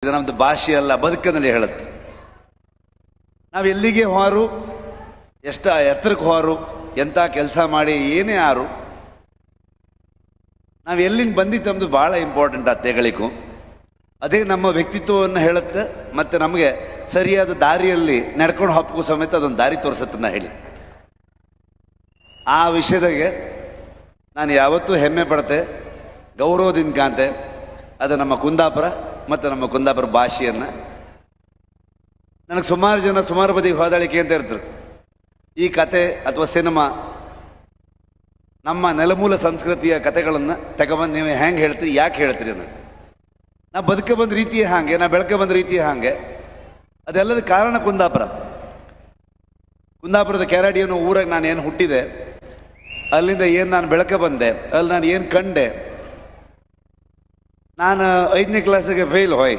ಇದು ನಮ್ದು ಭಾಷೆ ಅಲ್ಲ, ಬದುಕಿನಲ್ಲಿ ಹೇಳುತ್ತೆ. ನಾವು ಎಲ್ಲಿಗೆ ಹೋರು, ಎಷ್ಟ ಎತ್ತರಕ್ಕೆ ಹೋರು, ಎಂಥ ಕೆಲಸ ಮಾಡಿ ಏನೇ ಆರು, ನಾವು ಎಲ್ಲಿಂದ ಬಂದಿದ್ದು ನಮ್ಮದು ಭಾಳ ಇಂಪಾರ್ಟೆಂಟ್ ಆ ತೆಗಳಿಗೂ. ಅದೇ ನಮ್ಮ ವ್ಯಕ್ತಿತ್ವವನ್ನು ಹೇಳುತ್ತೆ, ಮತ್ತು ನಮಗೆ ಸರಿಯಾದ ದಾರಿಯಲ್ಲಿ ನಡ್ಕೊಂಡು ಹೋಗ್ಕೂ ಸಮೇತ ಅದೊಂದು ದಾರಿ ತೋರಿಸುತ್ತೆ. ನಾ ಹೇಳಿ ಆ ವಿಷಯದಾಗೆ ನಾನು ಯಾವತ್ತೂ ಹೆಮ್ಮೆ ಪಡ್ತೆ, ಗೌರವದಿಂದ ಕಾಂತೆ. ಅದು ನಮ್ಮ ಕುಂದಾಪುರ ಮತ್ತು ನಮ್ಮ ಕುಂದಾಪುರ ಭಾಷೆಯನ್ನು. ನನಗೆ ಸುಮಾರು ಜನ ಸುಮಾರು ಬದಿಗೆ ಹೋದಾಳಿಕೆ ಅಂತ ಇರ್ತಾರೆ. ಈ ಕತೆ ಅಥವಾ ಸಿನಿಮಾ ನಮ್ಮ ನೆಲಮೂಲ ಸಂಸ್ಕೃತಿಯ ಕತೆಗಳನ್ನು ತಗೊಬಂದು ನೀವು ಹೆಂಗೆ ಹೇಳ್ತೀರಿ, ಯಾಕೆ ಹೇಳ್ತೀರಿ ಅನ್ನೋದು. ನಾ ಬದುಕ ಬಂದ ರೀತಿಯೇ ಹಾಗೆ, ನಾ ಬೆಳಕ ಬಂದ ರೀತಿಯೇ ಹಾಗೆ. ಅದೆಲ್ಲದ ಕಾರಣ ಕುಂದಾಪುರ. ಕುಂದಾಪುರದ ಕೆರಾಡಿ ಅನ್ನೋ ಊರಾಗ ನಾನು ಏನು ಹುಟ್ಟಿದೆ, ಅಲ್ಲಿಂದ ಏನು ನಾನು ಬೆಳಕ ಬಂದೆ, ಅಲ್ಲಿ ನಾನು ಏನು ಕಂಡೆ. ನಾನು 5ನೇ ಕ್ಲಾಸಿಗೆ ಫೇಲ್ ಹೋಯ್